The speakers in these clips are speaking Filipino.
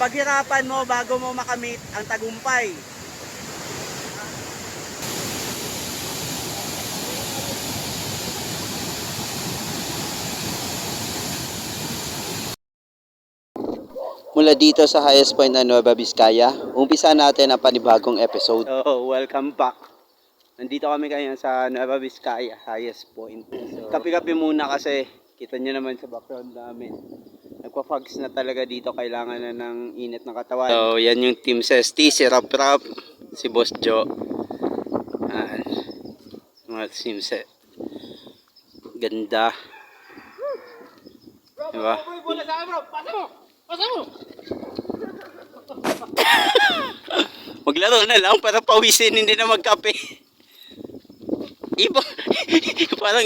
paghirapan mo bago mo makamit ang tagumpay. Mula dito sa highest point ng Nueva Vizcaya, umpisa natin ang panibagong episode. Welcome back. Nandito kami ngayon sa Nueva Vizcaya, highest point. So, kape-kape muna kasi kita nyo naman sa background namin. Nagpa-fogs na talaga dito, kailangan na ng init ng katawan. So, yan yung Team Sesti, si Rap Rap, si Boss Joe. Mga Team Set. Ganda. Diba? Maglaro na lang para pawisin, hindi na magkape. Ibang parang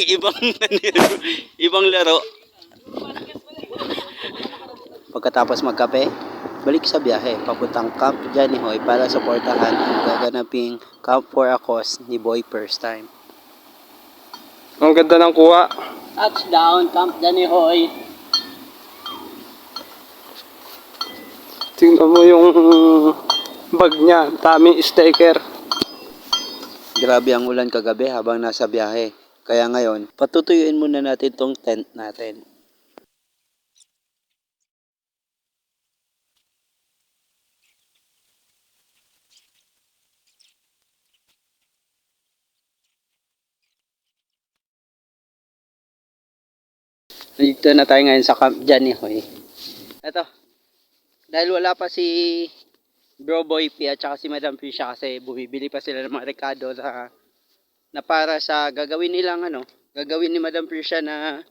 ibang laro. Pagkatapos magkape, balik sa biyahe papuntang Camp Janihoy para suportahan ang gaganaping Camp for a Cause ni Boy First Time. Ang ganda ng kuha. Touchdown, Camp Janihoy. Tingnan mo yung bag niya, taming sticker. Grabe ang ulan kagabi habang nasa biyahe. Kaya ngayon, patutuyuin muna natin tong tent natin. Dito na tayo ngayon sa Camp Janihoy. Eto, dahil wala pa si Bro Boy P at saka si Madam Fisha kasi bumibili pa sila ng mga rekado na para sa gagawin nilang gagawin ni Madam Fisha na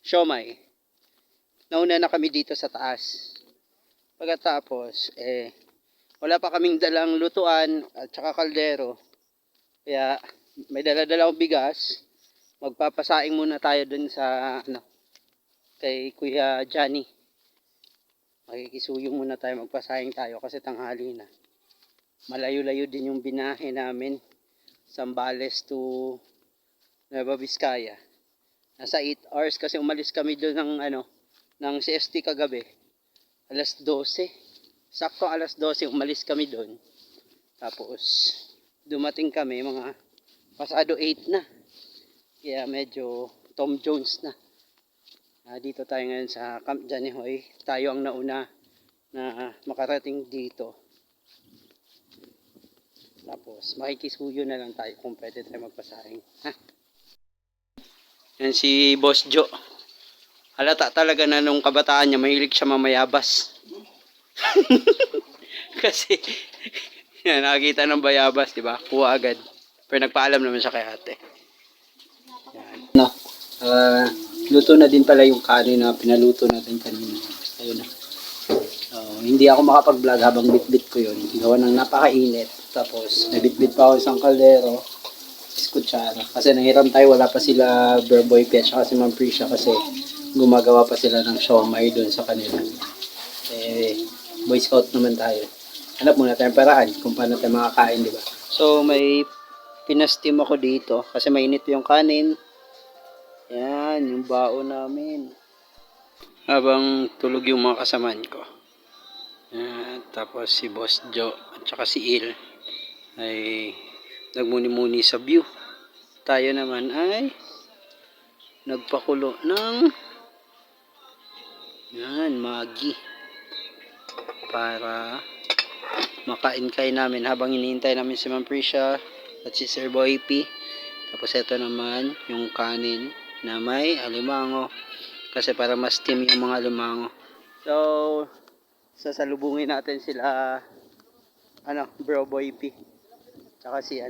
siomai. Nauna na kami dito sa taas. Pagkatapos, wala pa kaming dalang lutuan at saka kaldero. Kaya may dala-dala akong bigas. Magpapasaing muna tayo dun sa kay Kuya Johnny. Makikisuyo muna tayo, magpasaing tayo kasi tanghali na. Malayo-layo din yung binahe namin. Zambales to Nueva Vizcaya. Nasa 8 hours kasi umalis kami doon ng CST kagabi. Alas 12. Sakto alas 12 umalis kami doon. Tapos dumating kami mga pasado 8 na. Kaya medyo Tom Jones na. Dito tayo ngayon sa Camp Janihoy. Tayo ang nauna na makarating dito. Tapos makikisuyo na lang tayo kung pwede tayo magpasaing. Yan si Boss Joe. Halata talaga na nung kabataan niya, mahilig siya mamayabas. Kasi yan, nakakita ng bayabas, di ba? Kuha agad. Pero nagpaalam naman siya kay ate. Yan. Luto na din pala yung kanin na pinaluto natin kanina. Ayun na. Hindi ako makapag-vlog habang bit-bit ko yun. Gawa ng napakainit. Tapos, nabit-bit pa ako isang kaldero. Kutsara. Kasi nahiram tayo, wala pa sila Berboy Pia at si Ma'am Prisha kasi gumagawa pa sila ng siomai doon sa kanila. Boy Scout naman tayo. Hanap muna tayong paraan kung paano tayo makakain, di ba? So, may pinastim ako dito kasi mainit yung kanin. Yan, yung baon namin. Habang tulog yung mga kasamaan ko. Tapos si Boss Joe at saka si Il ay nagmuni-muni sa view. Tayo naman ay nagpakulo ng Maggi para makain-kain namin habang hinihintay namin si Ma'am Prisha at si Sir Boy P. Tapos ito naman yung kanin na may alimango kasi para mas steam yung mga alimango. So sasalubungin natin sila Bro Boy P tsaka si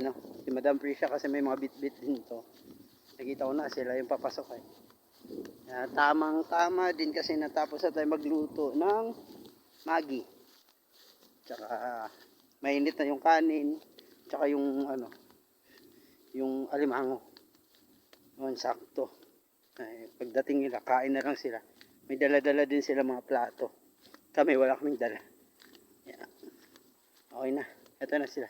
Madam Prisha kasi may mga bit-bit din to. Nakita ko na sila yung papasok tamang tama din kasi natapos na tayo magluto ng Maggi tsaka mainit na yung kanin tsaka yung yung alimango. Sakto. Pagdating nila, kain na lang sila. May dala-dala din sila mga plato. Kami, wala kaming dala. Yeah. Okay na. Ito na sila.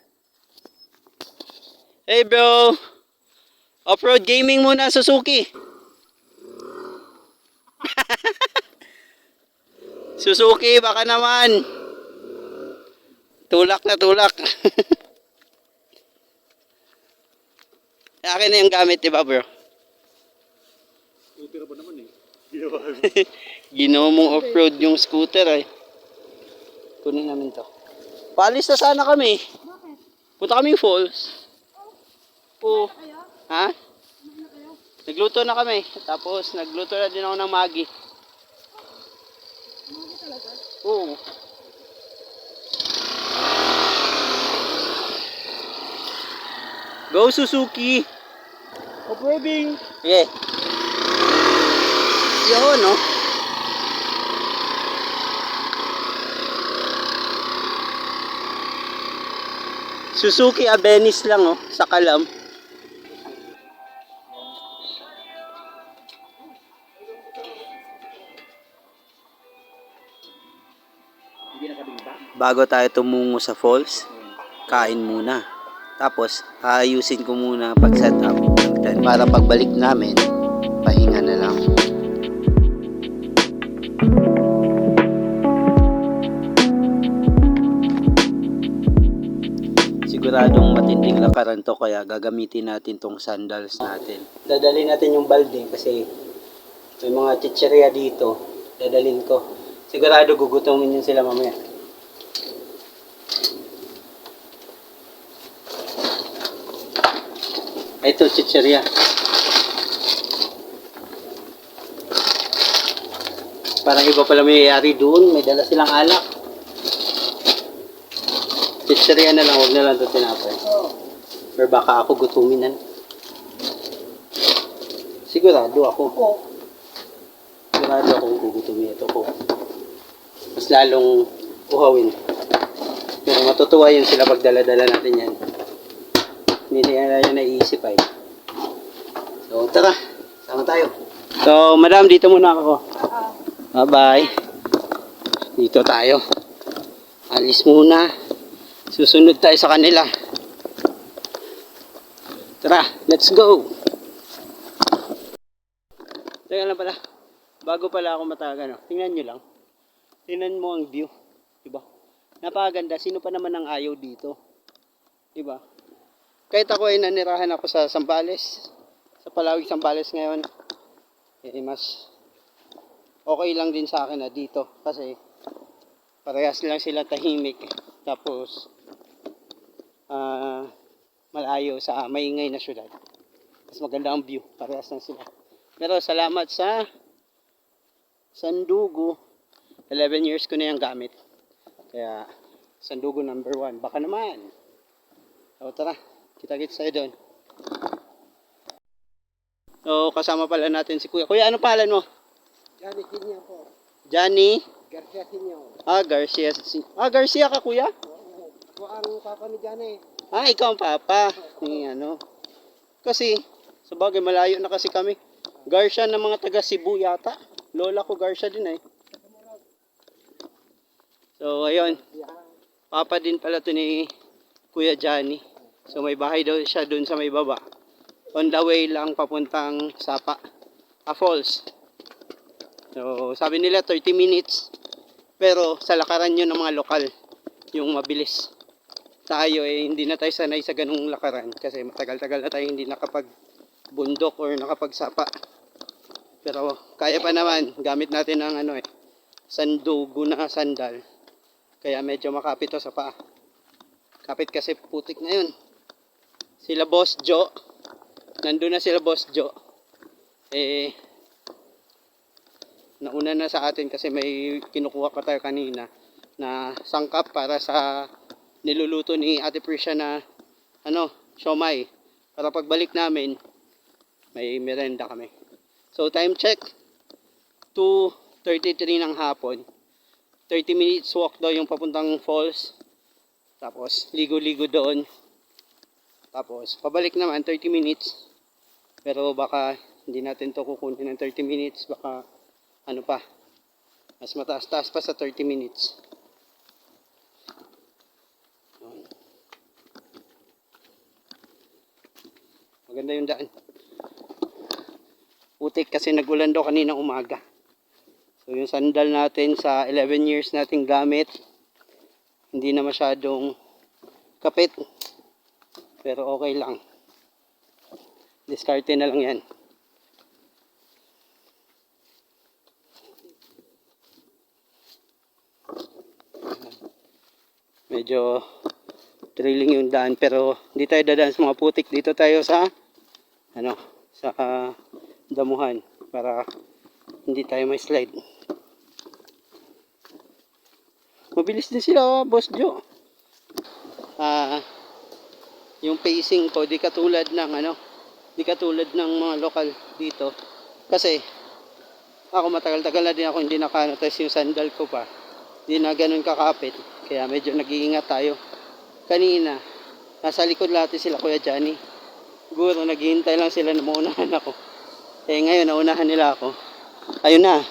Hey bro! Off-road gaming muna, Suzuki. Suzuki, baka naman. Tulak na tulak. Akin na yung gamit, di ba, bro? Scooter ba naman eh? Ginawa mo. Ginawa mong off-road yung scooter ay. Kunin namin to. Paalis na sana kami. Punta kami falls. Oo. Ha? Nagluto na kami. Tapos nagluto na din ako ng Maggi. Oo. Go Suzuki! Off-roading! Okay. Yun, no? Suzuki Abenis lang, oh, sa Kalam. Bago tayo tumungo sa falls, kain muna. Tapos, aayusin ko muna pag-set up ng tent para pagbalik namin, pahinga na lang. Siguradong matinding lakaran to kaya gagamitin natin tong sandals natin. Dadalhin natin yung balde kasi may mga chicheria dito. Dadalhin ko. Sigurado gugutomin yun sila mamaya. Ito, chicheria. Parang iba pala may-ari doon. May dala silang alak. Chicheria na lang. Huwag na lang ito tinapay. Or baka ako gutuminan. Sigurado ako. Sigurado akong gugutumin ito ko. Mas lalong uhawin. Pero matutuwa yun sila pag dala-dala natin yan. Hindi nila yan naiisip ay. So tara, sama tayo. So madam, dito muna ako. Bye-bye. Dito tayo. Alis muna. Susunod tayo sa kanila. Tara, let's go. Teka lang pala. Bago pala ako mataga, no? Tingnan nyo lang. Tingnan mo ang view. Diba? Napakaganda. Sino pa naman ang ayaw dito? Diba? Kahit ako ay nanirahan ako sa Zambales. Sa Palawig Zambales ngayon. Eh, mas okay lang din sa akin na dito. Kasi parehas lang sila tahimik. Tapos malayo sa maingay na syudad. Mas maganda ang view. Parehas lang sila. Pero salamat sa Sandugo. 11 years ko na yung gamit. Kaya Sandugo number 1. Baka naman. O tara. Kita-kits tayo doon. So kasama pala natin si Kuya. Kuya, ano pangalan mo? Johnny Kinyo po. Johnny? Garcia Kinyo. Garcia. Garcia ka, Kuya? Ako ang papa ni Johnny. Ikaw ang papa. Ni ano. Kasi, sa bagay, malayo na kasi kami. Garcia ng mga taga Cebu yata. Lola ko Garcia din eh. So, ayun. Papa din pala to ni Kuya Johnny. So, may bahay daw siya dun sa may baba. On the way lang papuntang Sapa. Falls. So, sabi nila 30 minutes. Pero, sa lakaran yun ng mga lokal. Yung mabilis. Tayo hindi na tayo sanay sa ganung lakaran. Kasi matagal-tagal na tayo hindi nakapag-bundok or nakapagsapa. Pero, kaya pa naman. Gamit natin ang Sandugo na sandal. Kaya medyo makapit to sa paa. Kapit kasi putik ngayon. Sila Boss Joe. Nandun na sila Boss Joe. Nauna na sa atin kasi may kinukuha pa tayo kanina na sangkap para sa niluluto ni Ate Prisha na siomai. Para pagbalik namin, may merenda kami. So time check, 2:33 ng hapon. 30 minutes walk daw yung papuntang falls. Tapos ligo-ligo doon. Tapos pabalik naman 30 minutes. Pero baka hindi natin to kukunin ng 30 minutes. Baka mas mataas-taas pa sa 30 minutes. Maganda yung daan. Putik kasi nagulan daw kaninang umaga. So yung sandal natin sa 11 years nating gamit, Hindi na masyadong kapit. Pero okay lang. Diskarte na lang yan. Medyo thrilling yung daan pero hindi tayo dadaan sa mga putik. Dito tayo sa sa damuhan para hindi tayo may slide. Mabilis din sila, Boss Joe. Yung pacing ko di katulad ng mga lokal dito. Kasi ako matagal-tagal na din ako hindi nakanotice yung sandal ko pa. Hindi na ganun kakapit. Kaya medyo nag-iingat tayo. Kanina, nasa likod natin sila Kuya Johnny. Siguro naghihintay lang sila na maunahan ako. Eh ngayon, naunahan nila ako. Ayun na.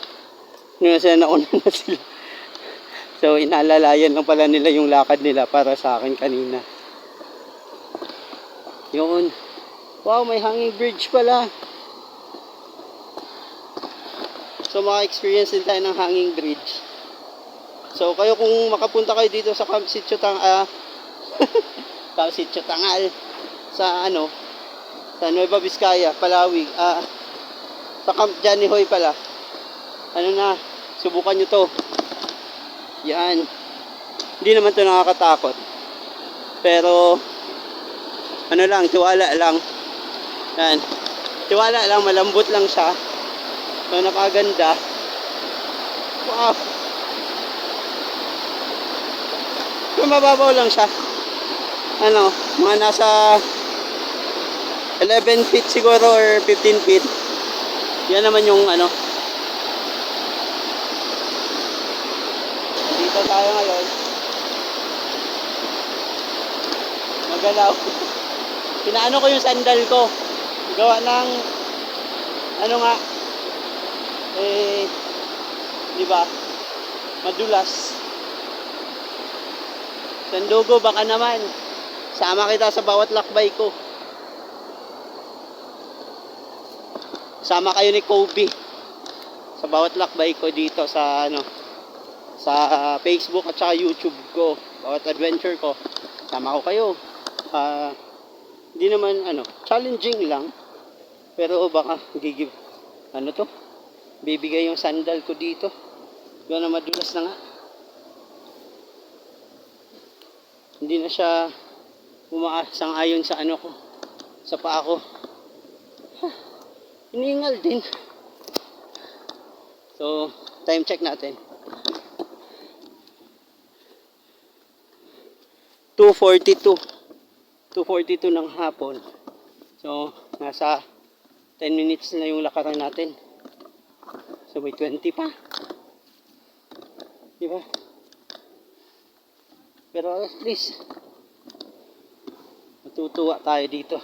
Ngayon sila naunahan na sila. So inaalalayan lang pala nila yung lakad nila para sa akin kanina. Yun. Wow, may hanging bridge pala. So maka-experience din tayo ng hanging bridge. So kayo kung makapunta kayo dito sa Camp Sitio Tangal sa sa Nueva Vizcaya, Palawi, sa Camp Johnny Hoy pala. Subukan nyo to. Yan. Hindi naman to nakakatakot. Pero tiwala lang. Yan. Tiwala lang, malambot lang siya. So napakaganda. Wow. So mababaw lang siya. Mga nasa 11 feet siguro or 15 feet. Yan naman yung dito tayo ngayon. Magalaw. Pinaano ko yung sandal ko. Gawa ng di ba? Madulas. Sandugo, baka naman sama kita sa bawat lakbay ko. Sama kayo ni Kobe sa bawat lakbay ko dito sa sa Facebook at saka YouTube ko. Bawat adventure ko, sama ko kayo. Hindi naman challenging lang. Pero baka bibigay yung sandal ko dito. Yan na madulas na nga. Hindi na siya sang-ayon sa ko, sa paa ko. Hiningal din. So, time check natin. 2:42 ng hapon. So, nasa 10 minutes na yung lakaran natin. So, may 20 pa. Diba? Pero at least, matutuwa tayo dito.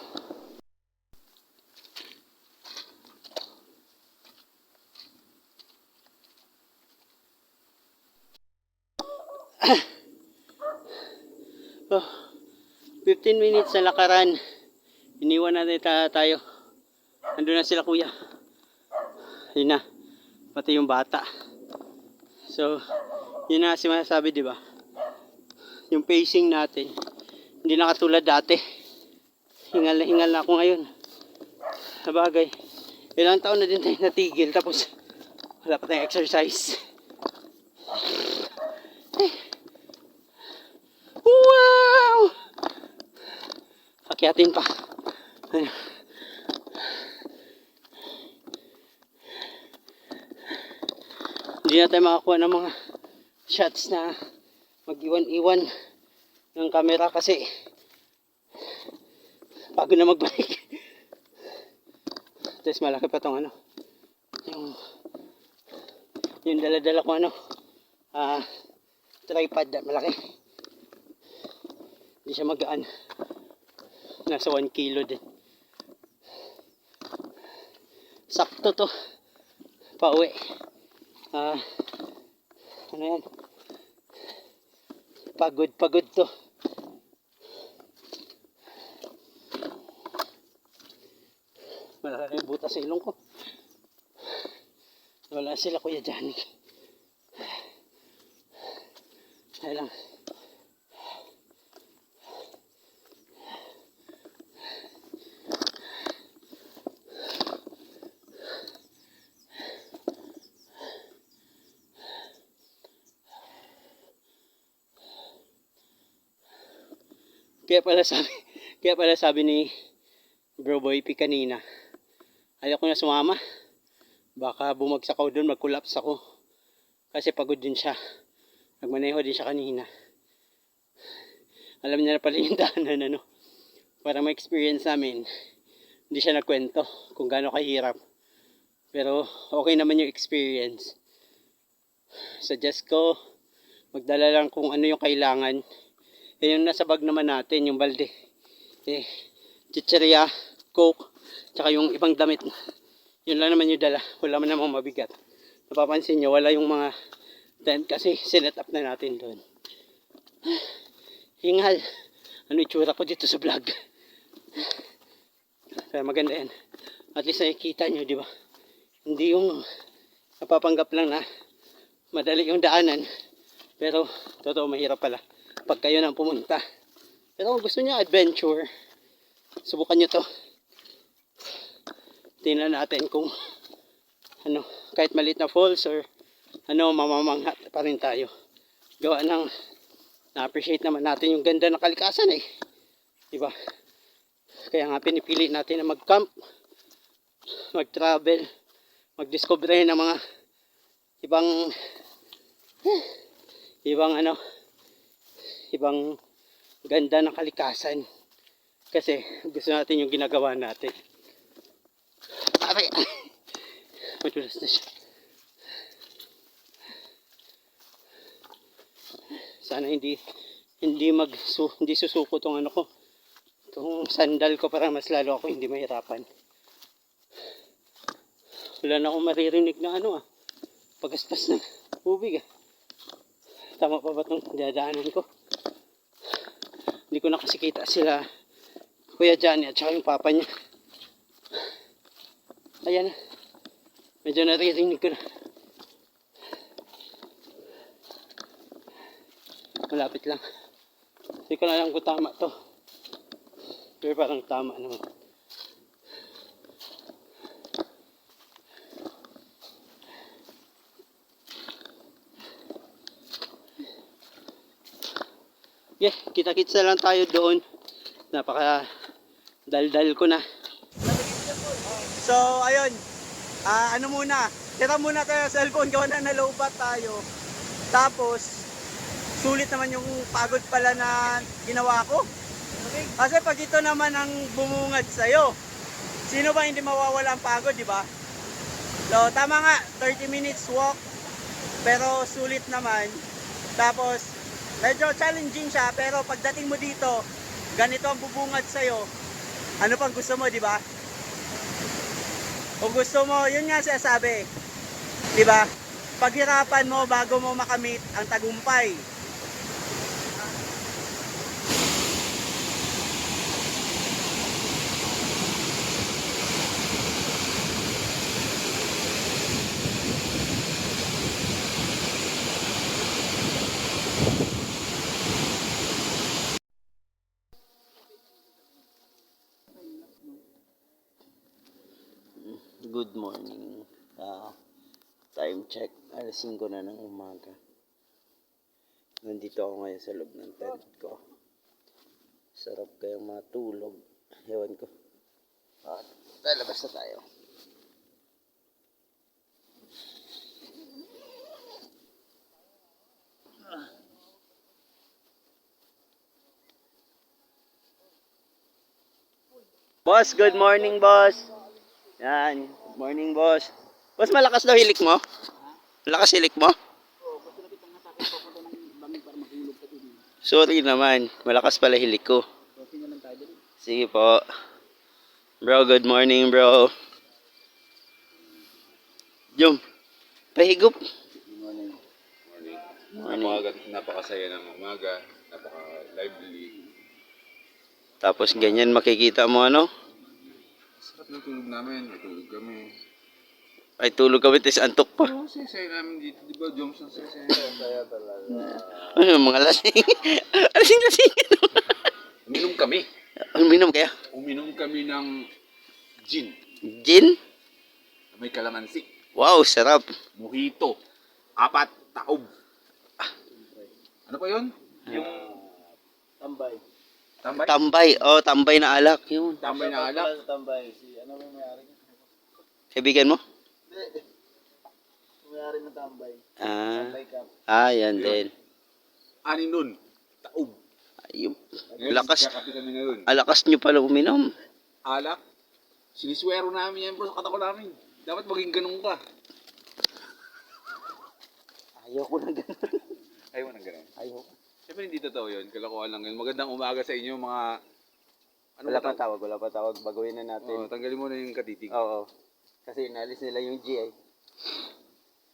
So, 15 minutes na lakaran. Iniwan natin tayo. Nandun na sila kuya. Yun na. Pati yung bata. So, yun na sinasabi, di ba? Yung pacing natin. Hindi na katulad dati. Hingal na ako ngayon. Sabagay. Ilang taon na din tayo natigil. Tapos, wala pa tayong exercise. Wow! Akyatin pa. Hindi na tayo makakuha ng mga shots na mag-iwan-iwan ng camera kasi pagod na magbalik. Tapos malaki pa tong yung dala-dala ko tripod na malaki. Hindi siya magaan. Nasa 1 kilo din. Sakto to. Pauwi. Yan? Pagod to. Malaki butas sa ilong ko. Wala sila Kuya Johnny. Kaya lang, kaya pala sabi ni Bro Boy P kanina, ayaw ko na sumama. Baka bumagsak ako doon, mag-collapse ako. Kasi pagod din siya. Nagmaneho din siya kanina. Alam niya na pala yung daanan, ano. Para ma-experience namin, hindi siya nagkwento kung gaano kahirap. Pero okay naman yung experience. Suggest ko, magdala lang kung ano yung kailangan. Yung nasa bag naman natin, yung balde. Chicheria, coke, tsaka yung ibang damit. Yun lang naman yung dala. Wala man namang mabigat. Napapansin nyo, wala yung mga tent kasi sinet up na natin doon. Hingal. Ano itsura ko dito sa vlog? Kaya maganda yan. At least nakikita nyo, di ba? Hindi yung napapanggap lang na madali yung daanan. Pero, totoo, mahirap pala. Pag kayo nang pumunta. Pero kung gusto niya adventure, subukan nyo to. Tingnan natin kung ano, kahit maliit na falls or ano, mamamanghat pa rin tayo. Gawa ng na-appreciate naman natin yung ganda ng kalikasan eh. Diba? Kaya nga pinipili natin na mag-camp, mag-travel, mag-discover ng mga ibang ganda ng kalikasan. Kasi gusto natin yung ginagawa natin. Aray! Madulas na siya. Sana hindi susuko tong ano ko. Itong sandal ko para mas lalo ako hindi mahirapan. Wala na akong maririnig na ano pagaspas ng tubig Tama pa ba itong dadaanan ko? Hindi ko na kasi kita sila Kuya Johnny at saka yung papa niya. Ayan na. Medyo naririnig ko na. Malapit lang. Hindi ko na alam kung tama to. Pero parang tama naman. Yeah, kita-kits na lang tayo doon. Napaka daldal ko na. So, ayun. Ano muna? Tira muna tayo sa cellphone. Gawa na nalobat tayo. Tapos, sulit naman yung pagod pala na ginawa ko. Kasi pag ito naman ang bumungad sa'yo, sino ba hindi mawawala ang pagod, di ba? So, tama nga. 30 minutes walk. Pero sulit naman. Tapos, medyo challenging siya. Pero pagdating mo dito, ganito ang bubungad sa'yo. Ano pang gusto mo, di ba? Kung gusto mo, yun nga siya sabi. Di ba? Paghirapan mo bago mo makamit ang tagumpay. Good morning. Time check. Alas 5 na ng umaga. Nandito ako ngayon sa loob ng tent ko. Sarap kayang matulog. Ewan ko. Labas na tayo. Boss, good morning, boss. Yan, good morning, boss. Boss, malakas daw hilik mo? Malakas hilik mo? Sorry naman, malakas pala hilik ko. Sige po. Bro, good morning, bro. Jom, pahigup. Morning. Napakasaya ng umaga, napaka-lively. Tapos ganyan makikita mo ano? Sarap ng tulog namin, natulog kami. Ay tulog kami, tis antok pa. Oo, saya namin dito, di ba? Johnson, saya talaga. Ano, mga lasing. Lasing. Uminom kami. Uminom kaya? Uminom kami ng gin. Gin? May kalamansi. Wow, sarap. Mojito. 4 taob. Ano pa yun? Yung Tambay. Tambay? Tambay. Oh, tambay na alak. Yun. Tambay na alak. Tambay. Si ano may may-ari? Kaibigan mo? May-ari ng tambay. Ah. Tambay cup. Yan din. Anin nun? Taob. Ayun. Ngayon, Lakas. kakape kami ngayon. Alakas nyo pala uminom. Alak. Siniswero namin yan bro sa katawan namin. Dapat maging ganun ka. Ayaw ko na ganun. Ayaw mo ng ganun. Ayaw. Siyempre hindi totoo yun. Kalokohan lang yun. Magandang umaga sa inyo mga... Ano Wala ba pa tawag, wala pa tawag. Baguhin na Oh, natin. tanggalin mo na yung katitig. Oo. Kasi inalis nila yung G eh.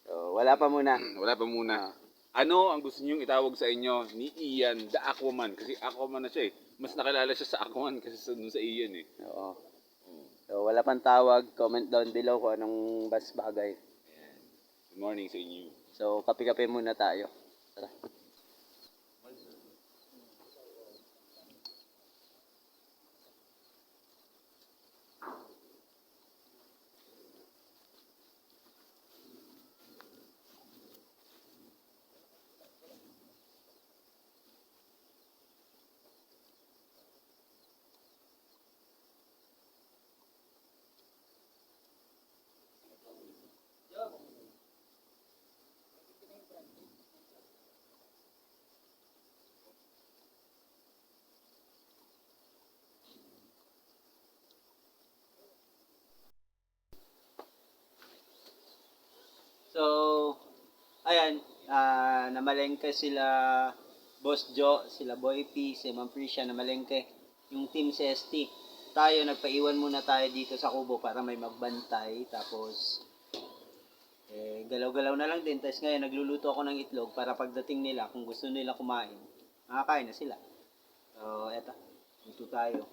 So, wala pa muna. Wala pa muna. Ano ang gusto niyong itawag sa inyo ni Ian, the Aquaman? Kasi Aquaman na siya eh. Mas nakilala siya sa Aquaman kasi dun sa Ian eh. Oo. So, wala pang tawag. Comment down below kung anong bas bagay. Good morning sa inyo. So, kape-kape muna tayo. Tara. So, ayan, namalengke sila Boss Joe, sila Boy P, si Ma'am Priscia, namalengke. Yung team CST. Tayo, nagpaiwan muna tayo dito sa kubo para may magbantay. Tapos, galaw-galaw na lang din. Tapos ngayon, nagluluto ako ng itlog para pagdating nila, kung gusto nila kumain, makakain na sila. So, eto, luto tayo.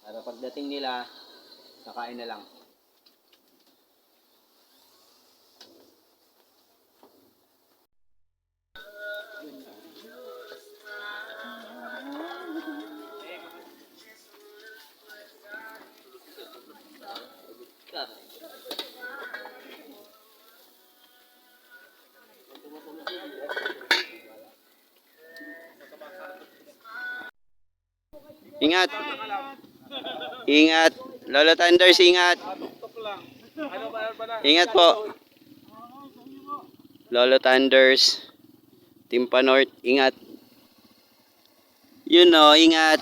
Para pagdating nila, kakain na lang. Ingat. Ingat. Lolo Thunders, ingat. Ingat po. Lolo Thunders. Team Panorth, ingat. Ingat.